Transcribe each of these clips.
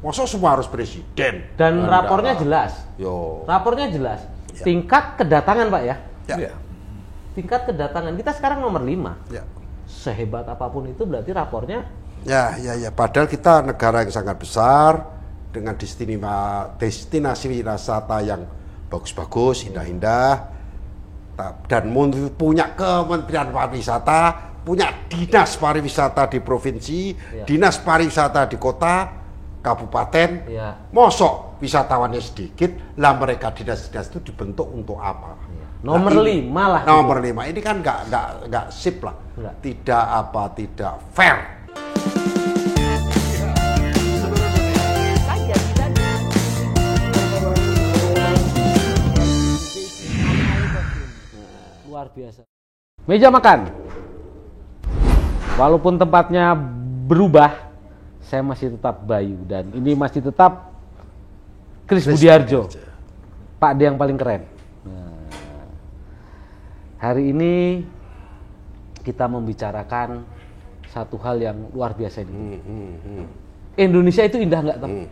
Masa semua harus presiden? Dan rapornya jelas. Rapornya jelas. Ya. Tingkat kedatangan, Pak ya. Ya. Tingkat kedatangan kita sekarang nomor 5. Ya. Sehebat apapun itu berarti rapornya. Ya. Padahal kita negara yang sangat besar dengan destinasi wisata yang bagus-bagus, indah-indah, dan punya Kementerian Pariwisata, punya dinas pariwisata di provinsi, dinas pariwisata di kota, kabupaten. Mosok wisatawannya sedikit, lah mereka dinas-dinas itu dibentuk untuk apa? Nomor 5 lah. Nomor 5 ini kan nggak sip lah, tidak fair. Luar biasa. Meja makan. Walaupun tempatnya berubah, saya masih tetap Bayu dan ini masih tetap Kris Budiarjo. Pak D yang paling keren. Nah, hari ini kita membicarakan satu hal yang luar biasa ini. Indonesia itu indah nggak, Tom?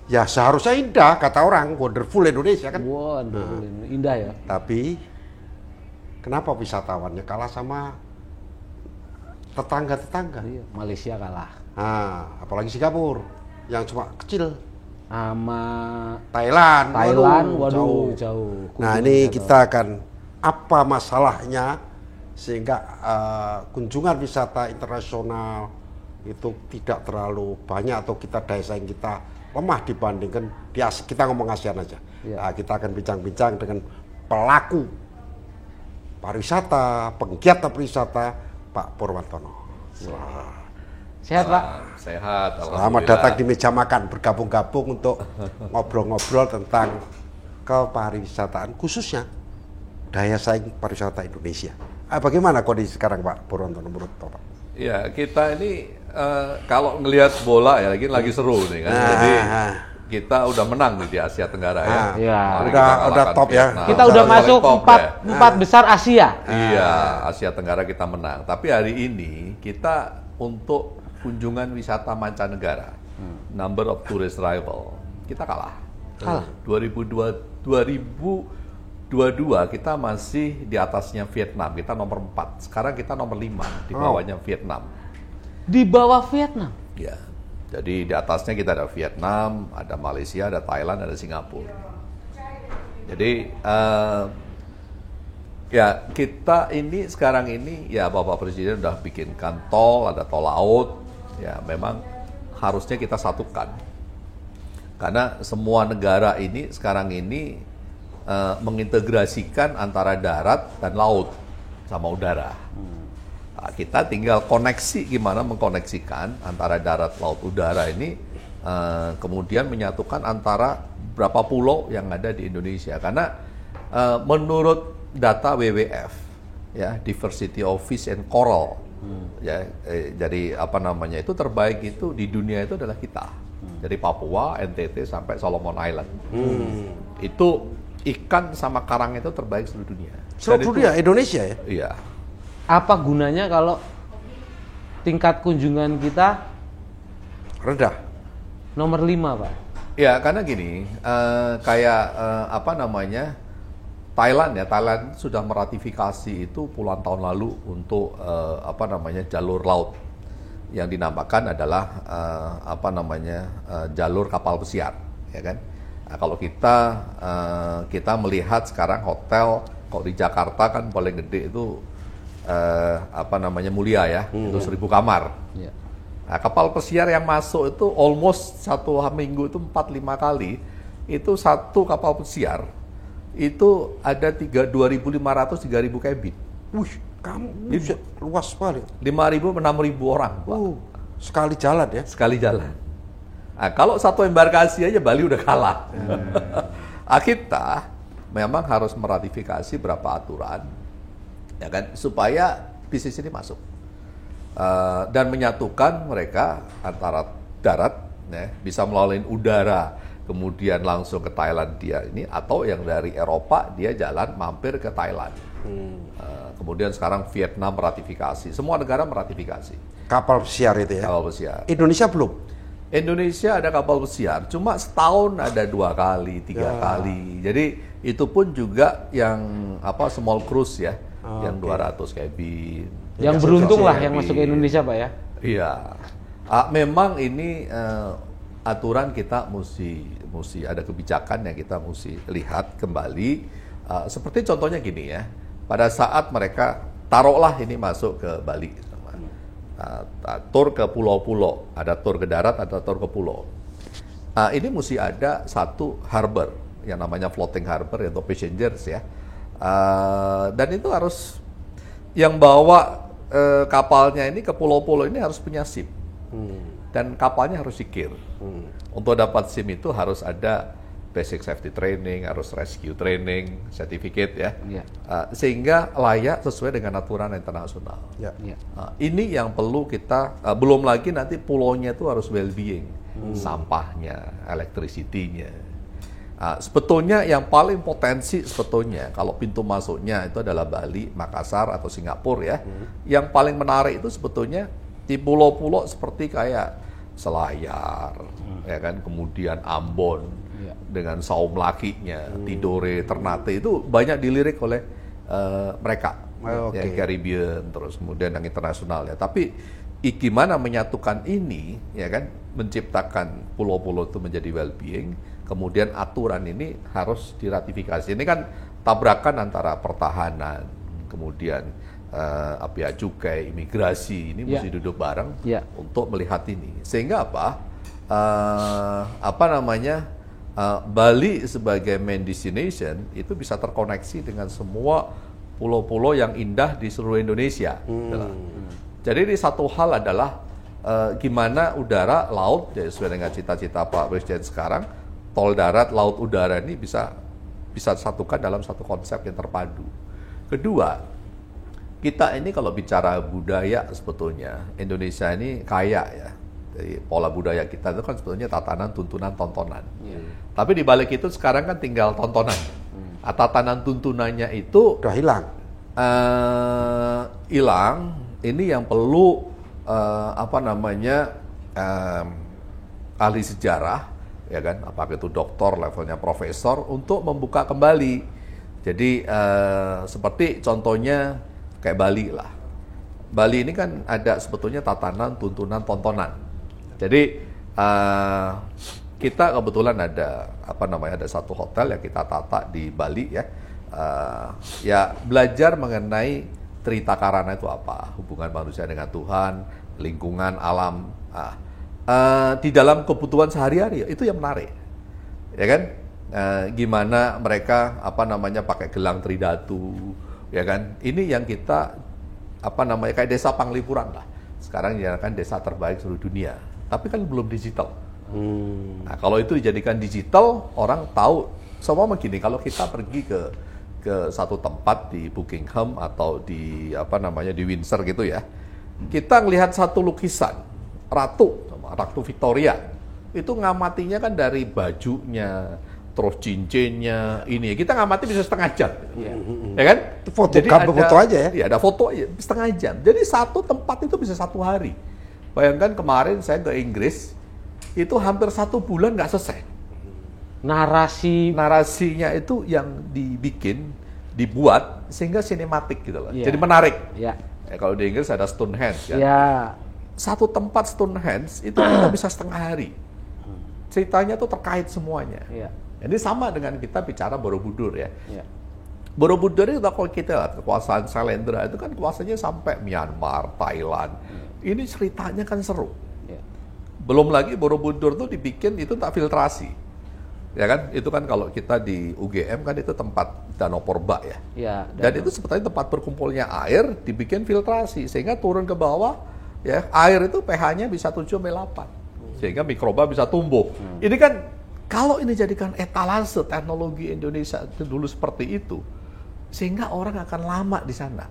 Ya seharusnya indah, kata orang, wonderful Indonesia kan. Wonderful, indah ya. Tapi kenapa wisatawannya kalah sama tetangga-tetangga? Iya, Malaysia kalah. Apalagi Singapura yang cuma kecil. Sama Thailand, waduh, jauh. Nah ini kita akan apa masalahnya sehingga kunjungan wisata internasional itu tidak terlalu banyak atau daya saing kita lemah dibandingkan kita ngomong ASEAN aja. Kita akan bincang-bincang dengan pelaku pariwisata, penggiat pariwisata, Pak Purwantono. Sehat, Pak? Sehat. Selamat datang di meja makan, bergabung-gabung untuk ngobrol-ngobrol tentang kepariwisataan, khususnya daya saing pariwisata Indonesia. Bagaimana kondisi sekarang, Pak Purwantono, menurut Bapak? Ya, kita ini kalau ngelihat bola ya lagi seru nih kan. Jadi kita udah menang nih di Asia Tenggara ya. Udah top ya. Kita udah masuk empat besar Asia. Iya, Asia Tenggara kita menang. Tapi hari ini kita untuk kunjungan wisata mancanegara, number of tourist arrival, kita kalah. 2022 kita masih di atasnya Vietnam, kita nomor 4. Sekarang kita nomor 5, di bawahnya Vietnam. Di bawah Vietnam? Ya. Jadi di atasnya kita ada Vietnam, ada Malaysia, ada Thailand, ada Singapura. Jadi ya kita ini sekarang ini ya Bapak Presiden udah bikinkan tol, ada tol laut. Ya memang harusnya kita satukan. Karena semua negara ini sekarang ini mengintegrasikan antara darat dan laut sama udara. Nah, kita tinggal koneksi gimana mengkoneksikan antara darat, laut, udara ini kemudian menyatukan antara berapa pulau yang ada di Indonesia. Karena menurut data WWF, ya Diversity of Fish and Coral, ya jadi apa namanya itu terbaik itu di dunia itu adalah kita. Dari Papua, NTT sampai Solomon Island. Itu ikan sama karang itu terbaik seluruh dunia. Seluruh dunia, Indonesia ya? Iya. Apa gunanya kalau tingkat kunjungan kita rendah? Nomor 5, Pak. Ya, karena gini, apa namanya, Thailand sudah meratifikasi itu puluhan tahun lalu untuk apa namanya jalur laut yang dinamakan adalah apa namanya jalur kapal pesiar, ya kan? Nah, kalau kita melihat sekarang hotel, kok di Jakarta kan paling gede itu apa namanya Mulia ya, itu 1.000 kamar. Yeah. Nah, kapal pesiar yang masuk itu almost satu minggu itu 4-5 kali, itu satu kapal pesiar itu ada 2.500-3.000 cabin. Kamu luas sekali. 5.000-6.000 orang, Pak. Sekali jalan ya? Sekali jalan. Nah, kalau satu embarkasi aja Bali udah kalah. Kita memang harus meratifikasi berapa aturan, ya kan, supaya bisnis ini masuk dan menyatukan mereka antara darat, ya, bisa melalui udara, kemudian langsung ke Thailand dia ini, atau yang dari Eropa dia jalan mampir ke Thailand. Kemudian sekarang Vietnam meratifikasi, semua negara meratifikasi. Kapal pesiar itu ya? Kapal pesiar. Indonesia belum? Indonesia ada kapal pesiar, cuma setahun ada 2 kali, 3 kali. Jadi itu pun juga yang small cruise ya, yang 200 cabin. Yang beruntung lah yang masuk ke Indonesia, Pak ya. Iya. Memang ini aturan kita mesti ada kebijakan yang kita mesti lihat kembali. Seperti contohnya gini ya, pada saat mereka taruhlah ini masuk ke Bali, tur ke pulau-pulau, ada tur ke darat, ada tur ke pulau. Ini mesti ada satu harbor yang namanya floating harbor atau passengers ya. Dan itu harus yang bawa kapalnya ini ke pulau-pulau ini harus punya SIM. Dan kapalnya harus sikir. Untuk dapat SIM itu harus ada basic safety training, harus rescue training, certificate ya. Sehingga layak sesuai dengan aturan internasional. Ini yang perlu kita, belum lagi nanti pulaunya itu harus well-being, sampahnya, electricity-nya. Sebetulnya yang paling potensi sebetulnya kalau pintu masuknya itu adalah Bali, Makassar atau Singapura ya. Yang paling menarik itu sebetulnya di pulau-pulau seperti kayak Selayar, ya kan, kemudian Ambon dengan saum lakinya, Tidore, Ternate itu banyak dilirik oleh mereka, yang Caribbean, terus kemudian yang internasional ya. Tapi gimana menyatukan ini, ya kan, menciptakan pulau-pulau itu menjadi well-being, kemudian aturan ini harus diratifikasi. Ini kan tabrakan antara pertahanan, kemudian bea cukai, imigrasi, ini mesti duduk bareng untuk melihat ini. Sehingga Bali sebagai main destination itu bisa terkoneksi dengan semua pulau-pulau yang indah di seluruh Indonesia. Jadi ini satu hal adalah gimana udara, laut, ya sesuai dengan cita-cita Pak Presiden sekarang, tol darat, laut, udara ini bisa disatukan dalam satu konsep yang terpadu. Kedua, kita ini kalau bicara budaya sebetulnya, Indonesia ini kaya ya. Jadi pola budaya kita itu kan sebetulnya tatanan, tuntunan, tontonan. Tapi di balik itu sekarang kan tinggal tontonan. Tatanan tuntunannya itu udah hilang. Hilang. Ini yang perlu ahli sejarah, ya kan, apakah itu doktor levelnya profesor untuk membuka kembali. Jadi seperti contohnya kayak Bali lah. Bali ini kan ada sebetulnya tatanan, tuntunan, tontonan. Jadi kita kebetulan ada ada satu hotel yang kita tata di Bali ya. Ya belajar mengenai Tritakarana itu apa, hubungan manusia dengan Tuhan, lingkungan, alam. Di dalam kebutuhan sehari-hari itu yang menarik, ya kan? Gimana mereka pakai gelang tridatu, ya kan? Ini yang kita kayak desa Panglipuran lah. Sekarang dinyatakan desa terbaik seluruh dunia. Tapi kan belum digital. Nah, kalau itu dijadikan digital, orang tahu. Semua begini, kalau kita pergi ke satu tempat di Buckingham atau di di Windsor gitu ya, kita ngelihat satu lukisan Ratu Victoria. Itu ngamatinya kan dari bajunya, terus cincinnya, ini kita ngamati bisa setengah jam, ya kan? Jadi foto aja ya? Iya, ada foto aja setengah jam. Jadi satu tempat itu bisa 1 hari. Bayangkan kemarin saya ke Inggris, itu hampir 1 bulan nggak selesai. Narasinya itu yang dibuat sehingga sinematik gitu loh. Jadi menarik. Kalau di Inggris ada Stonehenge kan. Satu tempat Stonehenge itu kita bisa setengah hari. Ceritanya tuh terkait semuanya. Ini sama dengan kita bicara Borobudur ya. Borobudur itu kalau kita lihat kekuasaan Sailendra itu kan kuasanya sampai Myanmar, Thailand. Ini ceritanya kan seru. Belum lagi Borobudur tuh dibikin itu tak filtrasi. Ya kan? Itu kan kalau kita di UGM kan itu tempat Danau Porba ya. Dan itu sebetulnya tempat berkumpulnya air dibikin filtrasi sehingga turun ke bawah ya, air itu pH-nya bisa 7-8. Sehingga mikroba bisa tumbuh. Ini kan kalau ini jadikan etalase teknologi Indonesia dulu seperti itu, sehingga orang akan lama di sana.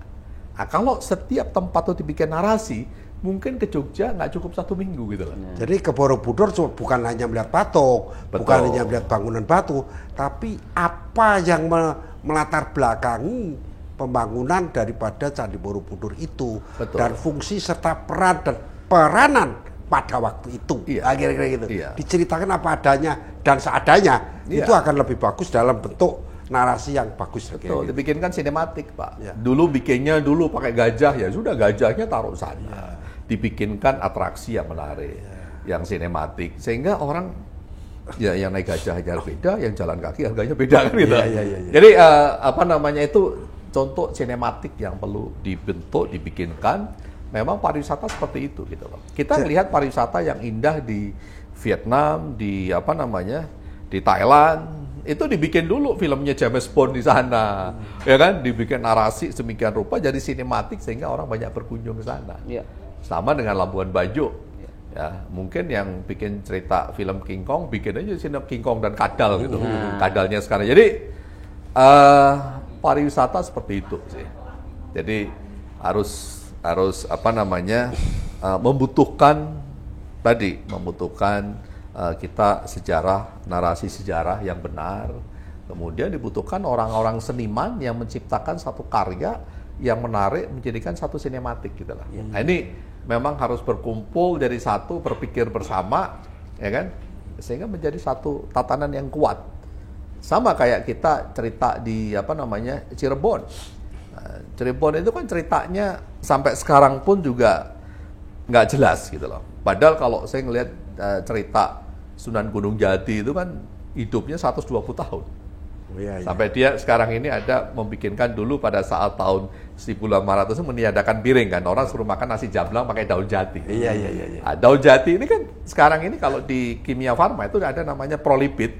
Nah, kalau setiap tempat itu dibikin narasi, mungkin ke Jogja nggak cukup 1 minggu gitu loh. Jadi ke Borobudur bukan hanya melihat patung, bukan hanya melihat bangunan batu, tapi apa yang melatar belakangi pembangunan daripada Candi Borobudur itu. Dan fungsi serta peran dan peranan pada waktu itu. Iya. Kira-kira gitu. Iya. Diceritakan apa adanya dan seadanya, Iya. itu akan lebih bagus dalam bentuk narasi yang bagus. Betul, dibikinkan sinematik, Pak. Ya. Dulu bikinnya pakai gajah, ya sudah gajahnya taruh sana. Dibikinkan atraksi yang menarik, yang sinematik, sehingga orang ya yang naik gajah aja beda, yang jalan kaki harganya beda kan gitu. Iya. Jadi itu contoh sinematik yang perlu dibentuk, dibikinkan. Memang pariwisata seperti itu gitu loh. Kita melihat pariwisata yang indah di Vietnam, di di Thailand, itu dibikin dulu filmnya James Bond di sana, ya kan? Dibikin narasi semikian rupa jadi sinematik sehingga orang banyak berkunjung ke sana. Iya. Sama dengan Labuan Bajo. Ya, mungkin yang bikin cerita film King Kong bikin aja sinema King Kong dan kadal gitu. Kadalnya sekarang. Jadi pariwisata seperti itu sih. Jadi harus membutuhkan kita narasi sejarah yang benar. Kemudian dibutuhkan orang-orang seniman yang menciptakan satu karya yang menarik, menjadikan satu sinematik gitu lah. Nah, ini memang harus berkumpul dari satu, berpikir bersama, ya kan, sehingga menjadi satu tatanan yang kuat. Sama kayak kita cerita di Cirebon. Nah, Cirebon itu kan ceritanya sampai sekarang pun juga nggak jelas gitu loh. Padahal kalau saya ngelihat cerita Sunan Gunung Jati itu kan hidupnya 120 tahun. Iya. Sampai dia sekarang ini ada membikinkan dulu pada saat tahun 1800 meniadakan piring kan. Orang suruh makan nasi jamblang pakai daun jati. Iya. Nah, daun jati ini kan sekarang ini kalau di kimia farma itu ada namanya prolipid,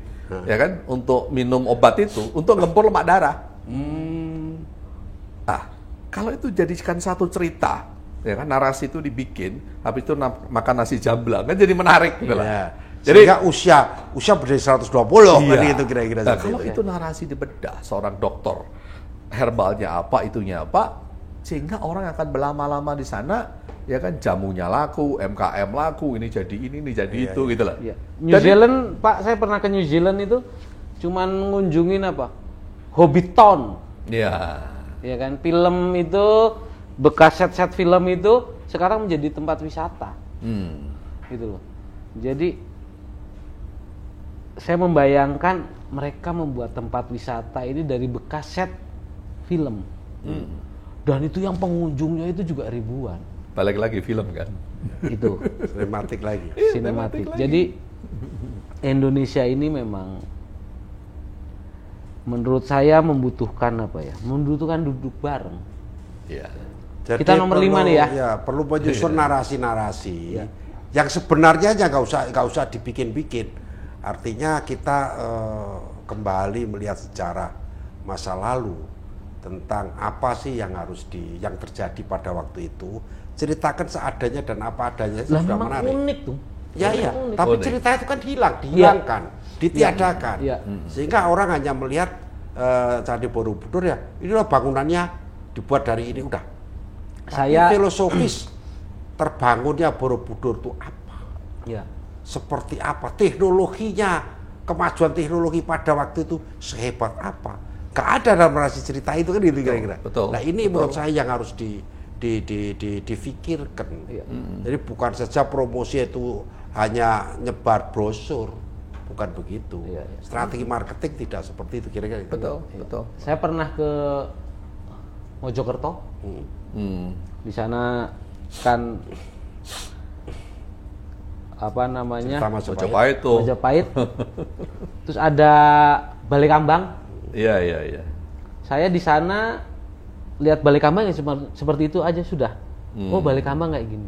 ya kan, untuk minum obat itu, untuk ngempur lemak darah. Nah, kalau itu jadikan satu cerita, ya kan, narasi itu dibikin, habis itu makan nasi jamblang, kan jadi menarik gitu lah. Iya. Jadi sehingga usia berdiri 120 kan itu kira-kira. Nah, kalau itu narasi dibedah seorang dokter, herbalnya apa, itunya apa, sehingga orang akan berlama-lama di sana, ya kan, jamunya laku, MKM laku, ini jadi itu gitu lah. Iya. New Zealand, Pak, saya pernah ke New Zealand itu cuman ngunjungin Hobbiton. Iya. Ya kan, film itu bekas set film itu sekarang menjadi tempat wisata. Gitu loh. Jadi saya membayangkan mereka membuat tempat wisata ini dari bekas set film. Dan itu yang pengunjungnya itu juga ribuan. Balik lagi film kan. Itu Sinematik lagi. sinematik. Jadi Indonesia ini memang menurut saya membutuhkan membutuhkan duduk bareng. Iya. Jadi Kita nomor 5 nih ya. Ya, perlu menyusun narasi-narasi yang sebenarnya aja nggak usah dibikin-bikin. Artinya kita kembali melihat sejarah masa lalu tentang apa sih yang terjadi pada waktu itu. Ceritakan seadanya dan apa adanya itu sudah menarik. Unik tuh. Ya, tapi Unik. cerita itu kan dihilangkan, ditiadakan. Iya. Sehingga orang hanya melihat Candi Borobudur, ya, inilah bangunannya dibuat dari ini, udah. Tapi filosofis terbangunnya Borobudur itu apa? Ya. Seperti apa? Teknologinya, kemajuan teknologi pada waktu itu sehebat apa? Gak ada dalam narasi cerita itu kan itu kira-kira. Betul. Nah, ini menurut saya yang harus difikirkan. Iya. Jadi bukan saja promosi itu hanya nyebar brosur, bukan begitu. Iya. Strategi marketing tidak seperti itu kira-kira. Betul. Saya pernah ke Mojokerto. Di sana kan Cerita Majapahit tuh. Majapahit. Terus ada Balai Kambang. Iya. Saya di sana lihat Balai Kambang ya seperti itu aja sudah. Oh, Balai Kambang kayak gini.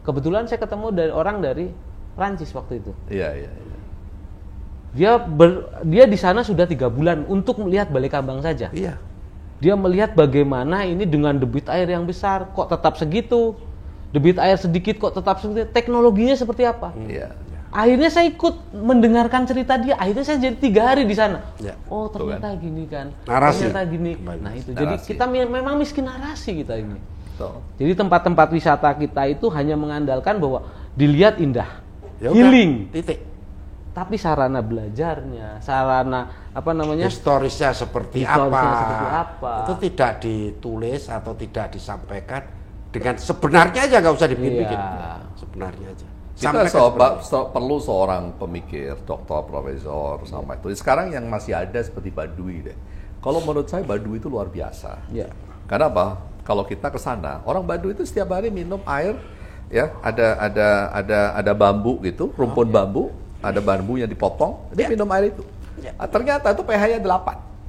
Kebetulan saya ketemu orang dari Prancis waktu itu. Iya. Dia di sana sudah 3 bulan untuk melihat Balai Kambang saja. Iya. Dia melihat bagaimana ini dengan debit air yang besar kok tetap segitu. Debit air sedikit kok tetap seperti itu. Teknologinya seperti apa? Iya. Akhirnya saya ikut mendengarkan cerita dia. Akhirnya saya jadi 3 hari di sana. Ya. Oh, ternyata gini kan. Narasi. Ternyata gini. Kembali. Nah, itu. Narasi. Jadi kita memang miskin narasi kita ini. Betul. Jadi tempat-tempat wisata kita itu hanya mengandalkan bahwa dilihat indah. Ya udah, Healing. titik. Tapi sarana belajarnya, sarana Historisnya seperti apa? Itu tidak ditulis atau tidak disampaikan dengan sebenarnya aja, nggak usah dibikin. Iya. Sebenarnya aja. Kita perlu seorang pemikir, doktor, profesor, sama itu. Sekarang yang masih ada seperti Baduy deh. Kalau menurut saya Baduy itu luar biasa. Ya. Karena apa? Kalau kita ke sana, orang Baduy itu setiap hari minum air, ya ada bambu gitu, rumpun bambu, ada bambu yang dipotong, dia minum air itu. Ternyata itu pH-nya 8.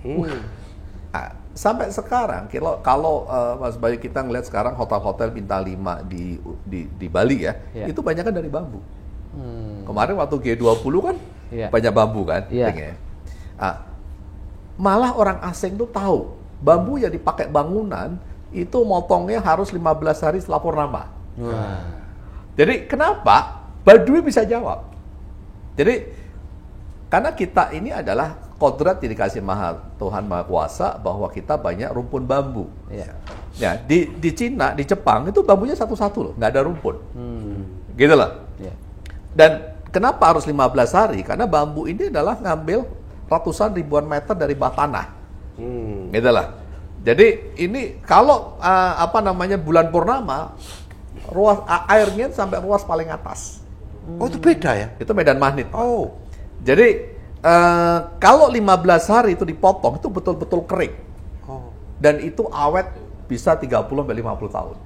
Sampai sekarang, kalau Mas Bayu kita ngelihat sekarang hotel-hotel bintang 5 di Bali ya, itu banyak kan dari bambu. Kemarin waktu G20 kan banyak bambu kan. Malah orang asing tuh tahu bambu yang dipakai bangunan itu motongnya harus 15 hari setelah purnama. Jadi kenapa Baduy bisa jawab? Jadi karena kita ini adalah kodrat yang dikasih Tuhan Maha Kuasa bahwa kita banyak rumpun bambu. Ya, di Cina, di Jepang itu bambunya satu-satu loh, nggak ada rumpun. Gitu loh. Dan kenapa harus 15 hari? Karena bambu ini adalah ngambil ratusan ribuan meter dari bawah tanah. Gitu lah. Jadi ini kalau bulan purnama, ruas airnya sampai ruas paling atas. Oh, itu beda ya? Itu medan magnet. Oh. Jadi kalau 15 hari itu dipotong itu betul-betul kering. Dan itu awet bisa 30-50 tahun.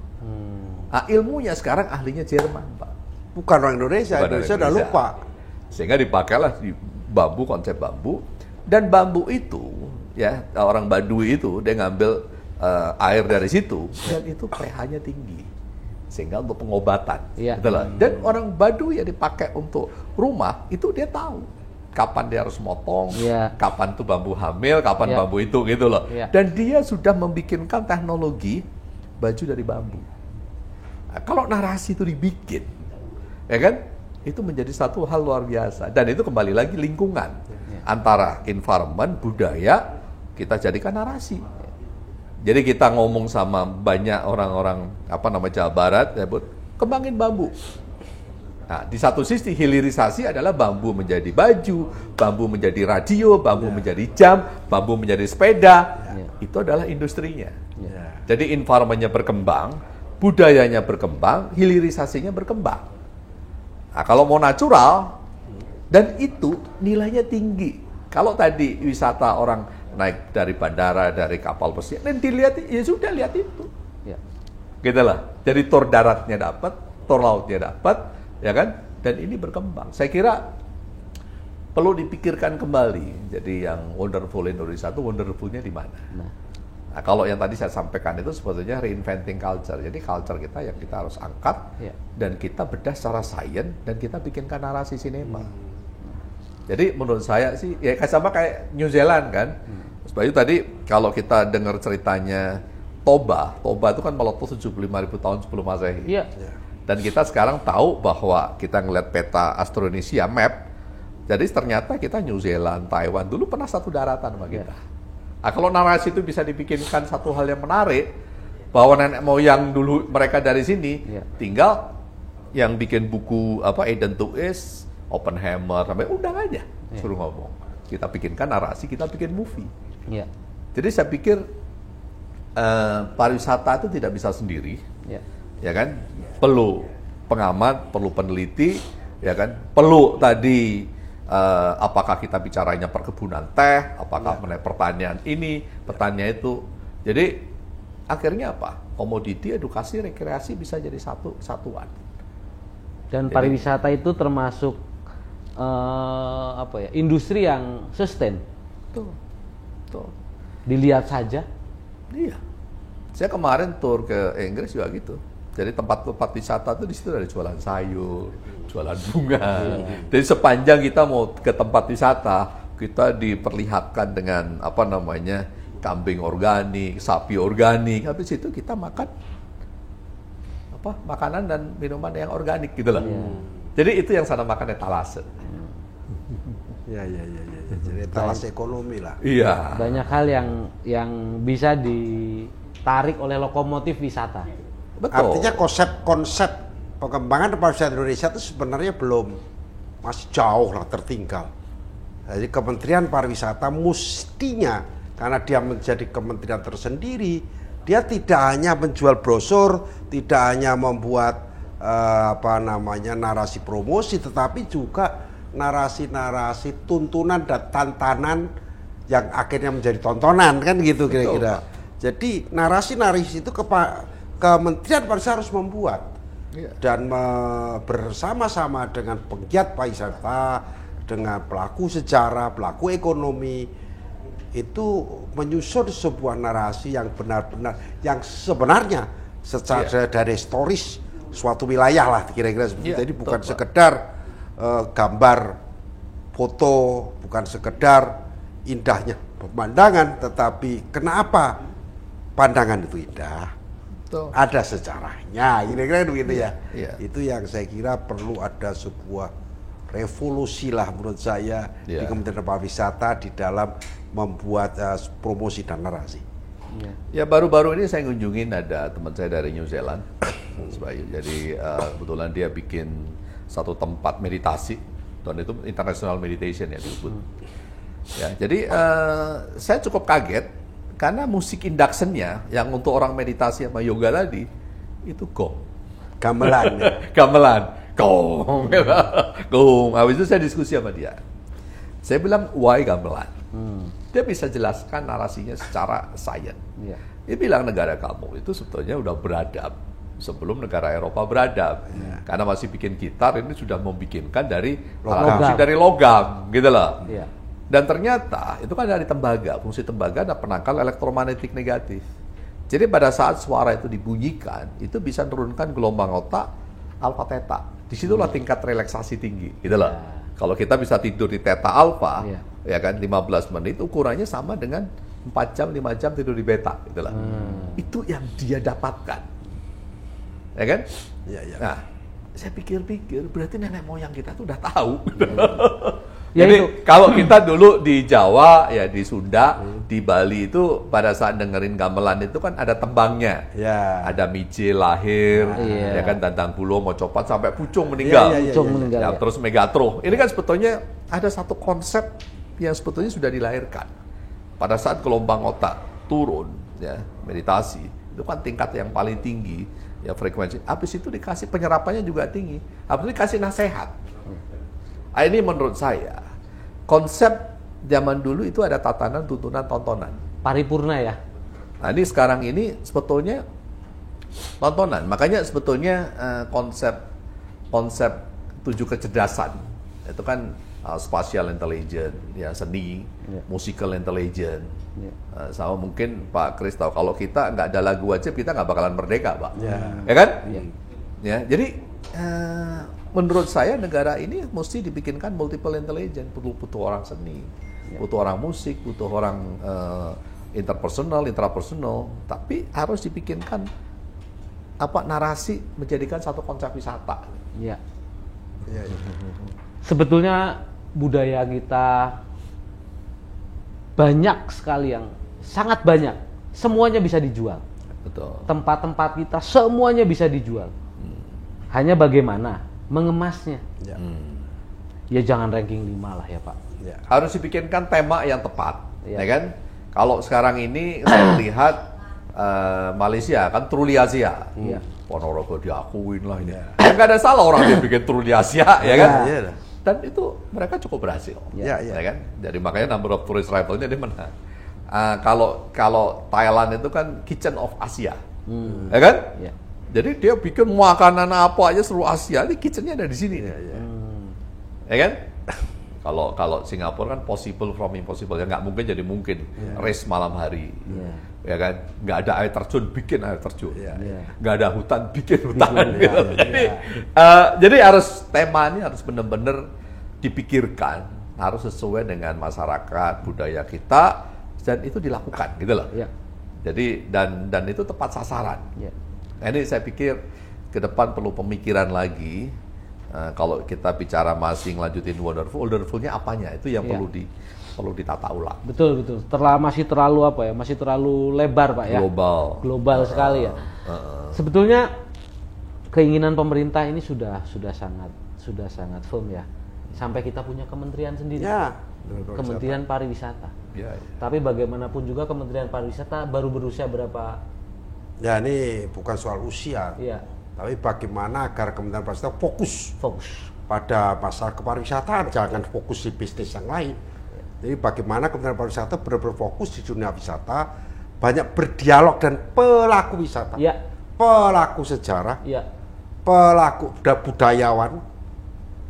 Nah, ilmunya sekarang ahlinya Jerman, Pak. Bukan orang Indonesia. Indonesia udah lupa. Sehingga dipakailah di bambu, konsep bambu. Dan bambu itu, ya orang Baduy itu dia ngambil air dari situ dan itu pH-nya tinggi, sehingga untuk pengobatan. Dan orang Baduy yang dipakai untuk rumah itu dia tahu kapan dia harus motong, kapan tuh bambu hamil, kapan bambu itu gitu loh. Dan dia sudah membikinkan teknologi baju dari bambu. Nah, kalau narasi itu dibikin, ya kan, itu menjadi satu hal luar biasa. Dan itu kembali lagi lingkungan. Antara environment, budaya, kita jadikan narasi. Jadi kita ngomong sama banyak orang-orang Jawa Barat, ya, kembangin bambu. Nah, di satu sisi hilirisasi adalah bambu menjadi baju, bambu menjadi radio, bambu menjadi jam, bambu menjadi sepeda. Itu adalah industrinya. Jadi environment-nya berkembang, budayanya berkembang, hilirisasinya berkembang. Nah, kalau mau natural, dan itu nilainya tinggi. Kalau tadi wisata orang naik dari bandara, dari kapal pesiar, dan dilihat, ya sudah lihat itu. Gitu lah. Jadi tor daratnya dapat, tor lautnya dapat, ya kan? Dan ini berkembang. Saya kira perlu dipikirkan kembali. Jadi yang wonderful Indonesia itu wonderfulnya di mana? Nah, kalau yang tadi saya sampaikan itu sebetulnya reinventing culture. Jadi culture kita yang kita harus angkat dan kita bedah secara sains dan kita bikinkan narasi sinema. Jadi menurut saya sih ya sama kayak New Zealand kan. Mas Bayu tadi kalau kita dengar ceritanya Toba itu kan meletus 75.000 tahun sebelum Masehi. Dan kita sekarang tahu bahwa kita ngeliat peta Austronesia map. Jadi ternyata kita New Zealand, Taiwan dulu pernah satu daratan sama kita. Nah, kalau narasi itu bisa dibikinkan satu hal yang menarik, bahwa nenek moyang dulu mereka dari sini, tinggal yang bikin buku Eden to East, Oppenheimer, sampai undang aja, suruh ngomong. Kita bikinkan narasi, kita bikin movie. Jadi saya pikir pariwisata itu tidak bisa sendiri, ya kan? Perlu pengamat, perlu peneliti, ya kan? Perlu tadi apakah kita bicaranya perkebunan teh, apakah pertanian ini, pertanian itu. Jadi akhirnya apa? Komoditi, edukasi, rekreasi bisa jadi satu satuan. Dan pariwisata itu termasuk industri yang sustain. Tuh. Dilihat saja. Iya. Saya kemarin tur ke Inggris juga gitu. Jadi tempat-tempat wisata tuh di situ ada jualan sayur, jualan bunga. Jadi sepanjang kita mau ke tempat wisata, kita diperlihatkan dengan kambing organik, sapi organik. Habis itu kita makan makanan dan minuman yang organik gitu loh. Jadi itu yang sana makan etalase. Ya. Jadi etalase ekonomi lah. Iya. Banyak hal yang bisa ditarik oleh lokomotif wisata. Betul. Artinya konsep pengembangan pariwisata Indonesia itu sebenarnya masih jauh lah tertinggal. Jadi Kementerian Pariwisata mestinya, karena dia menjadi kementerian tersendiri, dia tidak hanya menjual brosur, tidak hanya membuat narasi promosi, tetapi juga narasi-narasi tuntunan dan tantangan yang akhirnya menjadi tontonan, kan gitu kira-kira. Jadi narasi-narasi itu Kementerian Pariwisata harus membuat dan bersama-sama dengan penggiat pariwisata, dengan pelaku sejarah, pelaku ekonomi, itu menyusun sebuah narasi yang benar-benar, yang sebenarnya secara dari historis suatu wilayah lah kira-kira seperti itu. Jadi bukan sekedar gambar foto, bukan sekedar indahnya pemandangan, tetapi kenapa pandangan itu indah, ada sejarahnya, kira-kira begitu ya. Itu yang saya kira perlu ada sebuah revolusi lah menurut saya di Kementerian Pariwisata di dalam membuat promosi dan narasi. Ya baru-baru ini saya ngunjungin ada teman saya dari New Zealand, jadi kebetulan dia bikin satu tempat meditasi, dan itu international meditation ya disebut. Ya, jadi saya cukup kaget karena musik induction-nya yang untuk orang meditasi sama yoga tadi itu gong, gamelan, gamelan, gong, gong. Habis itu saya diskusi sama dia. Saya bilang why gamelan? Dia bisa jelaskan narasinya secara sains. Dia bilang negara kamu itu sebetulnya udah beradab sebelum negara Eropa beradab, karena masih bikin gitar ini sudah membikinkan dari musik dari logam, gitu loh. Dan ternyata itu kan dari tembaga, fungsi tembaga ada penangkal elektromagnetik negatif. Jadi pada saat suara itu dibunyikan, itu bisa menurunkan gelombang otak alfa theta. Disitulah tingkat relaksasi tinggi, gitu loh. Kalau kita bisa tidur di theta alfa, ya kan 15 menit, ukurannya sama dengan 4 jam, 5 jam tidur di beta, gitu loh. Itu yang dia dapatkan, ya kan? Nah, saya pikir-pikir, berarti nenek moyang kita tuh udah tahu. Jadi kalau kita dulu di Jawa, ya di Sunda, di Bali itu pada saat dengerin gamelan itu kan ada tembangnya, ada mije lahir, ya kan Dandang Bulo mau copat sampai Pucung meninggal, terus Megatro. Ini kan sebetulnya ada satu konsep yang sebetulnya sudah dilahirkan pada saat gelombang otak turun, ya meditasi itu kan tingkat yang paling tinggi, ya frekuensi. Habis itu dikasih penyerapannya juga tinggi, habis itu dikasih nasihat. Ini menurut saya konsep zaman dulu itu ada tatanan, tuntunan, tontonan. Paripurna ya. Nah ini sekarang ini sebetulnya tontonan. Makanya sebetulnya konsep 7 kecerdasan itu kan spatial intelligence, ya seni, musical intelligence. Sama mungkin Pak Kris tahu kalau kita nggak ada lagu wajib kita nggak bakalan merdeka, Pak. Ya kan? Ya, jadi menurut saya negara ini mesti dibikinkan multiple intelligence, butuh orang seni, butuh orang musik, butuh orang interpersonal, intrapersonal, tapi harus dibikinkan narasi menjadikan satu konsep wisata. Sebetulnya budaya kita banyak sekali, yang sangat banyak, semuanya bisa dijual. Betul. Tempat-tempat kita semuanya bisa dijual. Hanya bagaimana mengemasnya. Ya jangan ranking 5 lah ya Pak. Harus dibikinkan tema yang tepat, ya kan? Kalau sekarang ini saya lihat Malaysia kan Truly Asia. Ponorogo diakuin lah ini. Nggak ada salah orang dia bikin Truly Asia, ya kan? Dan itu mereka cukup berhasil, ya kan? Jadi makanya number of tourist arrival-nya dia menang. Kalau Thailand itu kan Kitchen of Asia, ya kan? Jadi dia bikin makanan apa aja seluruh Asia, ini kitchennya ada di sini, ya kan? Kalau Singapura kan possible from impossible, ya nggak mungkin jadi mungkin, race malam hari, ya kan? Nggak ada air terjun, bikin air terjun, nggak ada hutan, bikin hutan. Gitu. Jadi harus tema ini harus benar-benar dipikirkan, harus sesuai dengan masyarakat, budaya kita, dan itu dilakukan, gitu loh. Jadi dan itu tepat sasaran. Nah, ini saya pikir ke depan perlu pemikiran lagi. Kalau kita bicara masih lanjutin wonderful-nya apanya? Itu yang perlu ditata ulang. Betul. Masih terlalu masih terlalu lebar Pak ya. Global sekali ya. Sebetulnya keinginan pemerintah ini sudah sangat firm ya. Sampai kita punya kementerian sendiri. Kementerian Pariwisata. Tapi bagaimanapun juga Kementerian Pariwisata baru berusia berapa? Ya ini bukan soal usia. Tapi bagaimana agar Kementerian Pariwisata fokus Fokus. pada masalah kepariwisataan, jangan fokus di bisnis yang lain. Jadi bagaimana Kementerian Pariwisata benar-benar fokus di dunia wisata, banyak berdialog dan pelaku wisata, Ya. pelaku sejarah, Ya. pelaku budayawan,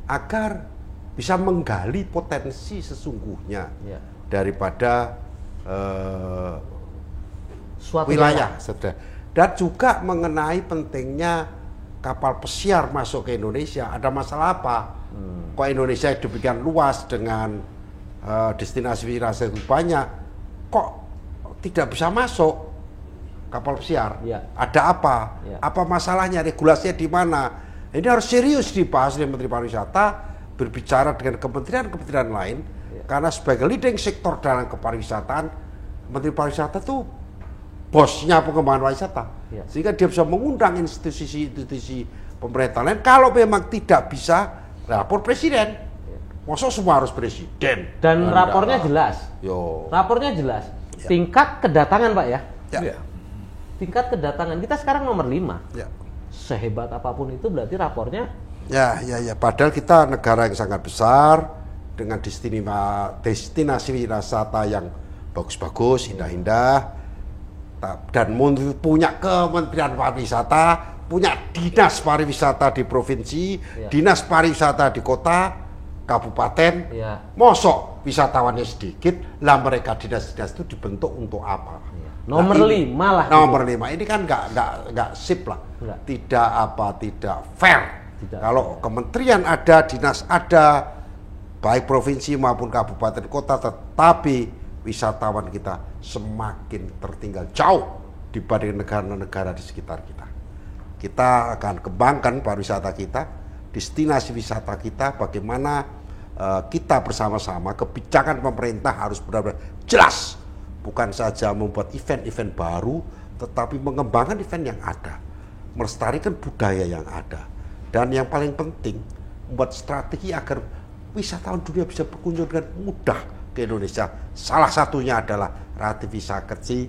agar bisa menggali potensi sesungguhnya Ya. daripada Suatu wilayah. Dan juga mengenai pentingnya kapal pesiar masuk ke Indonesia. Ada masalah apa? Kok Indonesia demikian luas dengan destinasi wisata itu banyak, kok tidak bisa masuk kapal pesiar? Ya. Ada apa? Ya. Apa masalahnya? Regulasinya di mana? Ini harus serius dibahas oleh Menteri Pariwisata, berbicara dengan kementerian-kementerian lain, karena sebagai leading sektor dalam kepariwisataan, Menteri Pariwisata itu bosnya pengembangan pariwisata, sehingga dia bisa mengundang institusi-institusi pemerintah lain. Kalau memang tidak bisa, lapor presiden. Masa semua harus presiden? Dan rapornya jelas. Yo. Rapornya jelas. Tingkat kedatangan, Pak ya. Ya. Tingkat kedatangan kita sekarang nomor 5. Ya. Sehebat apapun itu berarti rapornya Ya. Padahal kita negara yang sangat besar dengan destinasi wisata yang bagus-bagus, indah-indah, dan punya Kementerian Pariwisata, punya dinas pariwisata di provinsi, dinas pariwisata di kota, kabupaten. Mosok wisatawannya sedikit, lah mereka dinas-dinas itu dibentuk untuk apa? nomor 5 lah. Nomor 5 ini kan nggak sip lah, tidak fair. Kalau kementerian ada, dinas ada, baik provinsi maupun kabupaten kota, tetapi wisatawan kita semakin tertinggal jauh dibanding negara-negara di sekitar kita. Kita akan kembangkan pariwisata kita, destinasi wisata kita, bagaimana kita bersama-sama, kebijakan pemerintah harus benar-benar jelas. Bukan saja membuat event-event baru, tetapi mengembangkan event yang ada, melestarikan budaya yang ada. Dan yang paling penting, membuat strategi agar wisatawan dunia bisa berkunjung dengan mudah ke Indonesia. Salah satunya adalah ratifikasi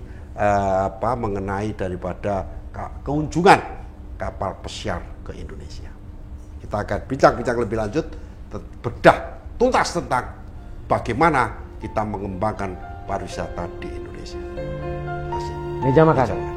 mengenai daripada kekunjungan kapal pesiar ke Indonesia. Kita akan bincang-bincang lebih lanjut, bedah tuntas tentang bagaimana kita mengembangkan pariwisata di Indonesia. Terima kasih. Meja makan.